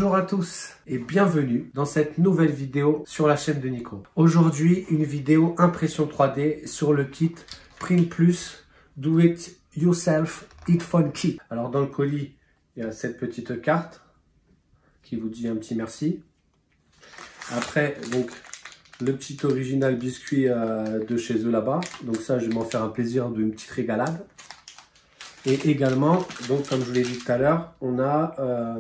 Bonjour à tous et bienvenue dans cette nouvelle vidéo sur la chaîne de Nico. Aujourd'hui, une vidéo impression 3D sur le kit Print Plus Do It Yourself Headphone Kit. Alors dans le colis, il y a cette petite carte qui vous dit un petit merci. Après, donc le petit original biscuit de chez eux là-bas. Donc ça, je vais m'en faire un plaisir d'une petite régalade. Et également, donc comme je vous l'ai dit tout à l'heure, on a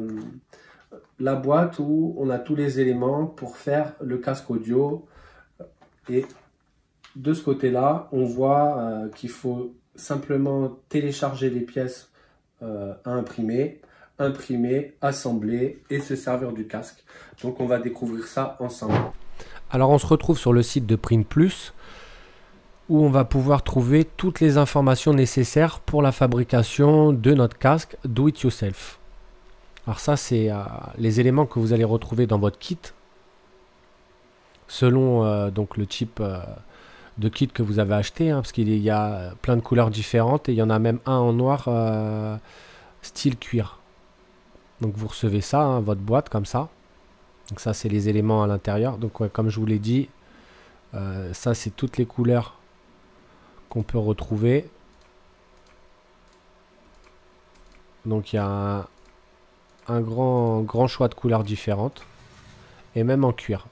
la boîte où on a tous les éléments pour faire le casque audio. Et de ce côté-là, on voit qu'il faut simplement télécharger les pièces à imprimer, assembler et se servir du casque. Donc on va découvrir ça ensemble. Alors on se retrouve sur le site de Print Plus, où on va pouvoir trouver toutes les informations nécessaires pour la fabrication de notre casque Do It Yourself. Alors ça, c'est les éléments que vous allez retrouver dans votre kit, selon donc le type de kit que vous avez acheté, parce qu'il y a plein de couleurs différentes et il y en a même un en noir style cuir. Donc vous recevez ça, votre boîte comme ça. Donc ça, c'est les éléments à l'intérieur. Donc ouais, comme je vous l'ai dit, ça c'est toutes les couleurs qu'on peut retrouver. Donc il y a un grand choix de couleurs différentes et même en cuir.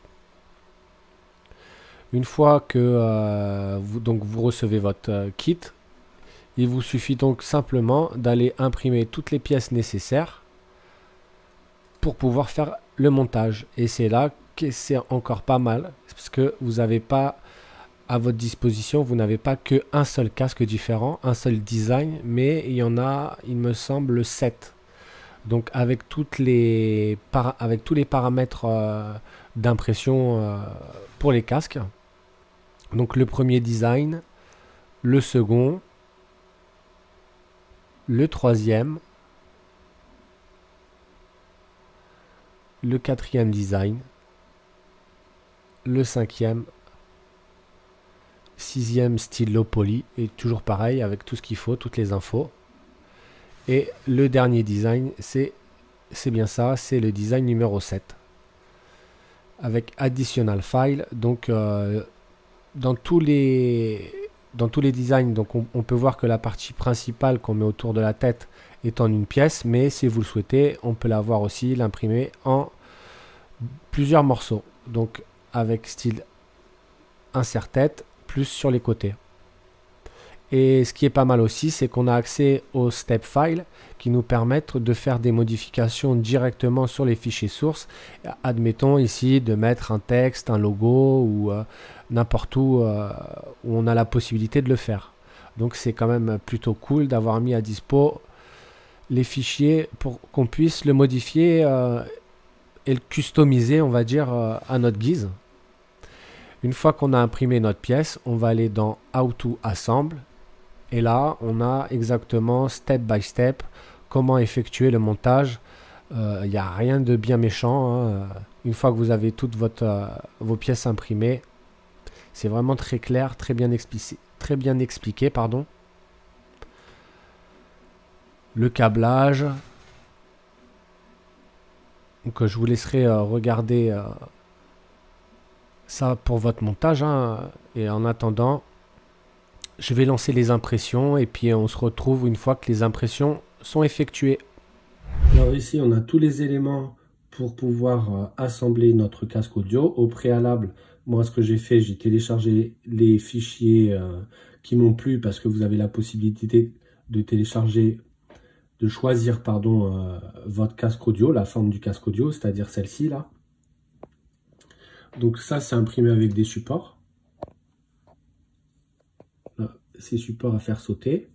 Une fois que vous recevez votre kit, il vous suffit donc simplement d'aller imprimer toutes les pièces nécessaires pour pouvoir faire le montage. Et c'est là que c'est encore pas mal, parce que vous n'avez pas à votre disposition, vous n'avez pas qu'un seul casque différent, un seul design, mais il y en a, il me semble, 7. Donc avec tous les paramètres d'impression pour les casques. Donc le premier design, le second, le troisième, le quatrième design, le cinquième, sixième style low poly, et toujours pareil avec tout ce qu'il faut, toutes les infos. Et le dernier design, c'est bien ça, c'est le design numéro 7. Avec additional file, donc dans tous les designs, donc on peut voir que la partie principale qu'on met autour de la tête est en une pièce, mais si vous le souhaitez, on peut l'avoir aussi, l'imprimer en plusieurs morceaux. Donc avec style insert tête, plus sur les côtés. Et ce qui est pas mal aussi, c'est qu'on a accès aux step files qui nous permettent de faire des modifications directement sur les fichiers sources. Admettons ici de mettre un texte, un logo ou n'importe où on a la possibilité de le faire. Donc c'est quand même plutôt cool d'avoir mis à dispo les fichiers pour qu'on puisse le modifier et le customiser, on va dire, à notre guise. Une fois qu'on a imprimé notre pièce, on va aller dans How to Assemble. Et là, on a exactement step by step comment effectuer le montage. Il n'y a rien de bien méchant. Une fois que vous avez toutes vos pièces imprimées, c'est vraiment très clair, très bien expliqué, pardon. Le câblage. Donc je vous laisserai regarder ça pour votre montage. Et en attendant, je vais lancer les impressions et puis on se retrouve une fois que les impressions sont effectuées. Alors ici, on a tous les éléments pour pouvoir assembler notre casque audio. Au préalable, moi, ce que j'ai fait, j'ai téléchargé les fichiers qui m'ont plu parce que vous avez la possibilité de télécharger, de choisir, pardon, votre casque audio, la forme du casque audio, c'est-à-dire celle-ci, là. Donc ça, c'est imprimé avec des supports. Ces supports à faire sauter,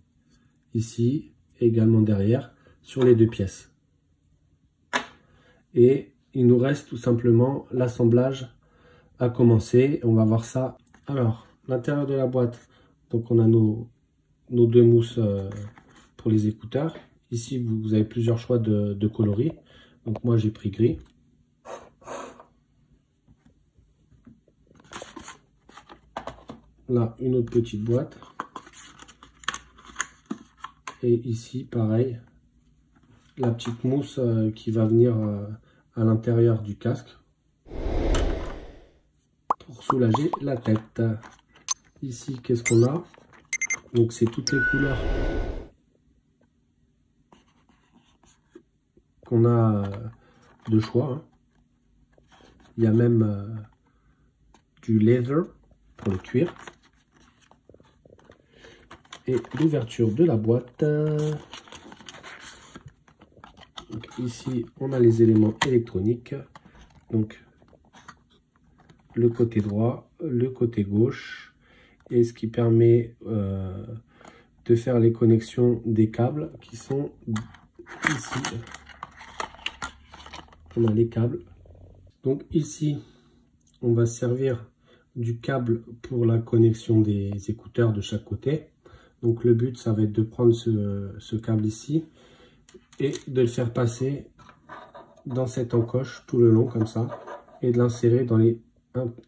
ici, également derrière, sur les deux pièces. Et il nous reste tout simplement l'assemblage à commencer. On va voir ça. Alors, l'intérieur de la boîte, donc on a nos deux mousses pour les écouteurs. Ici, vous avez plusieurs choix de coloris. Donc moi, j'ai pris gris. Là, une autre petite boîte. Et ici, pareil, la petite mousse qui va venir à l'intérieur du casque pour soulager la tête. Ici, qu'est-ce qu'on a? Donc c'est toutes les couleurs qu'on a de choix, hein. Il y a même du leather pour le cuir. Et l'ouverture de la boîte. Donc ici, on a les éléments électroniques. Donc le côté droit, le côté gauche. Et ce qui permet de faire les connexions des câbles qui sont ici. On a les câbles. Donc ici, on va servir du câble pour la connexion des écouteurs de chaque côté. Donc le but, ça va être de prendre ce câble ici et de le faire passer dans cette encoche tout le long comme ça. Et de l'insérer dans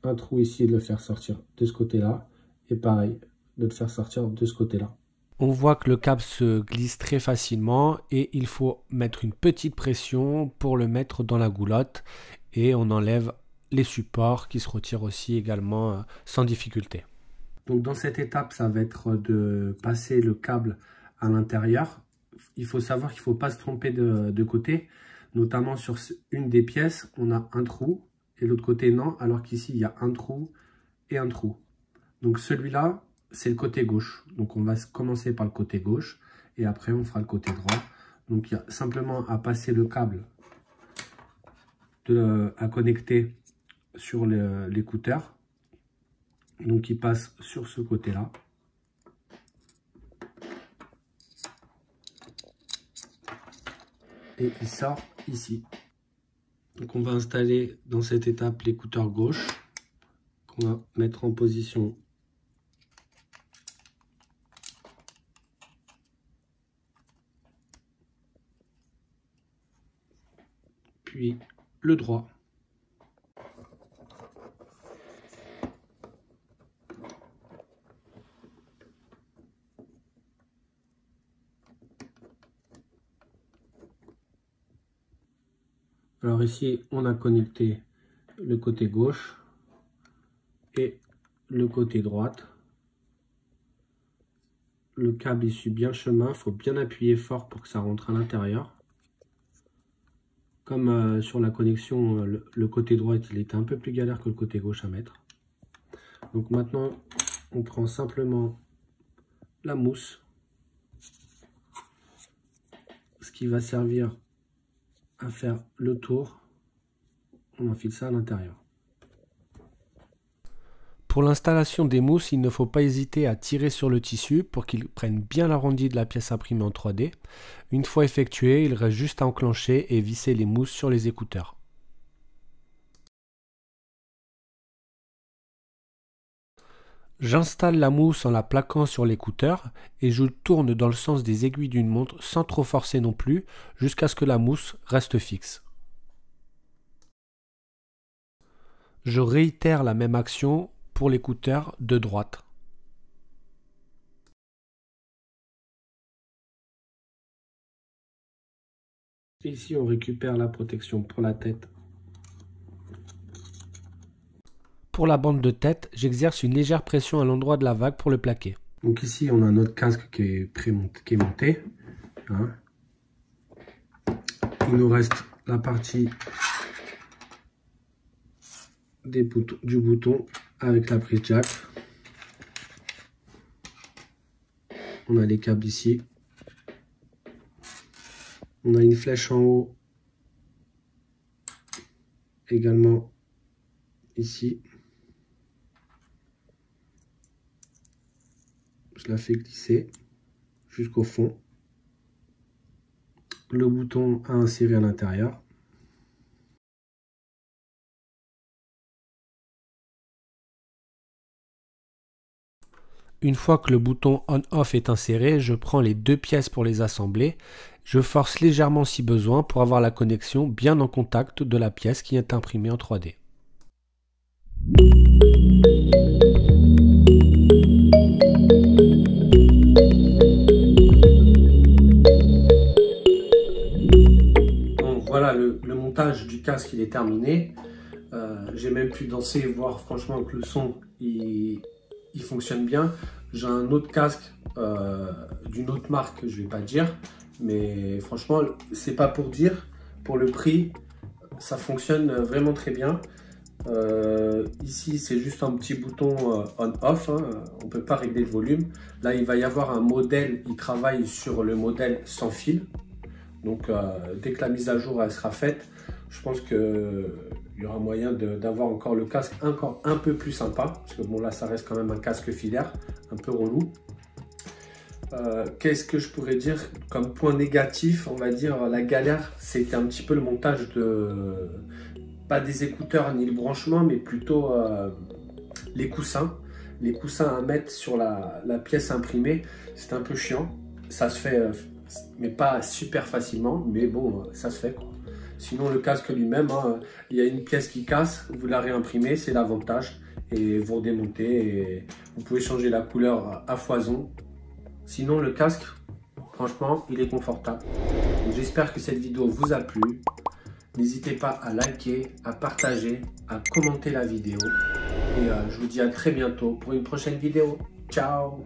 un trou ici et de le faire sortir de ce côté-là. Et pareil, de le faire sortir de ce côté-là. On voit que le câble se glisse très facilement et il faut mettre une petite pression pour le mettre dans la goulotte. Et on enlève les supports qui se retirent aussi également sans difficulté. Donc dans cette étape, ça va être de passer le câble à l'intérieur. Il faut savoir qu'il ne faut pas se tromper de côté. Notamment sur une des pièces, on a un trou et l'autre côté non. Alors qu'ici, il y a un trou et un trou. Donc celui-là, c'est le côté gauche. Donc on va commencer par le côté gauche et après on fera le côté droit. Donc il y a simplement à passer le câble à connecter sur l'écouteur. Donc il passe sur ce côté-là. Et il sort ici. Donc on va installer dans cette étape l'écouteur gauche qu'on va mettre en position puis le droit. Alors ici, on a connecté le côté gauche et le côté droite. Le câble il suit bien le chemin, il faut bien appuyer fort pour que ça rentre à l'intérieur. Comme sur la connexion, le côté droit il était un peu plus galère que le côté gauche à mettre. Donc maintenant, on prend simplement la mousse, ce qui va servir à faire le tour. On enfile ça à l'intérieur. Pour l'installation des mousses, il ne faut pas hésiter à tirer sur le tissu pour qu'il prenne bien l'arrondi de la pièce imprimée en 3D. Une fois effectué, il reste juste à enclencher et visser les mousses sur les écouteurs. J'installe la mousse en la plaquant sur l'écouteur et je tourne dans le sens des aiguilles d'une montre sans trop forcer non plus, jusqu'à ce que la mousse reste fixe. Je réitère la même action pour l'écouteur de droite. Ici, on récupère la protection pour la tête. Pour la bande de tête, j'exerce une légère pression à l'endroit de la vague pour le plaquer. Donc ici, on a notre casque qui est monté. Hein. Il nous reste la partie du bouton avec la prise jack. On a les câbles ici. On a une flèche en haut également ici. Je la fais glisser jusqu'au fond. Le bouton à insérer à l'intérieur. Une fois que le bouton on-off est inséré, je prends les deux pièces pour les assembler. Je force légèrement si besoin pour avoir la connexion bien en contact de la pièce qui est imprimée en 3D. Bon, voilà, le montage du casque il est terminé. J'ai même pu danser et voir franchement que le son il fonctionne bien. J'ai un autre casque d'une autre marque, je vais pas dire, mais franchement c'est pas pour dire, pour le prix ça fonctionne vraiment très bien. Ici c'est juste un petit bouton on-off, hein. On peut pas régler le volume. Là il va y avoir un modèle, il travaille sur le modèle sans fil, donc dès que la mise à jour elle sera faite, je pense que il y aura moyen d'avoir encore le casque encore un peu plus sympa, parce que bon là ça reste quand même un casque filaire, un peu relou. Qu'est-ce que je pourrais dire comme point négatif? On va dire la galère, c'était un petit peu le montage de, pas des écouteurs ni le branchement, mais plutôt les coussins. Les coussins à mettre sur la pièce imprimée, c'est un peu chiant. Ça se fait, mais pas super facilement, mais bon, ça se fait quoi. Sinon le casque lui-même, hein, il y a une pièce qui casse, vous la réimprimez, c'est l'avantage. Et vous redémontez et vous pouvez changer la couleur à foison. Sinon le casque, franchement, il est confortable. J'espère que cette vidéo vous a plu. N'hésitez pas à liker, à partager, à commenter la vidéo. Et je vous dis à très bientôt pour une prochaine vidéo. Ciao!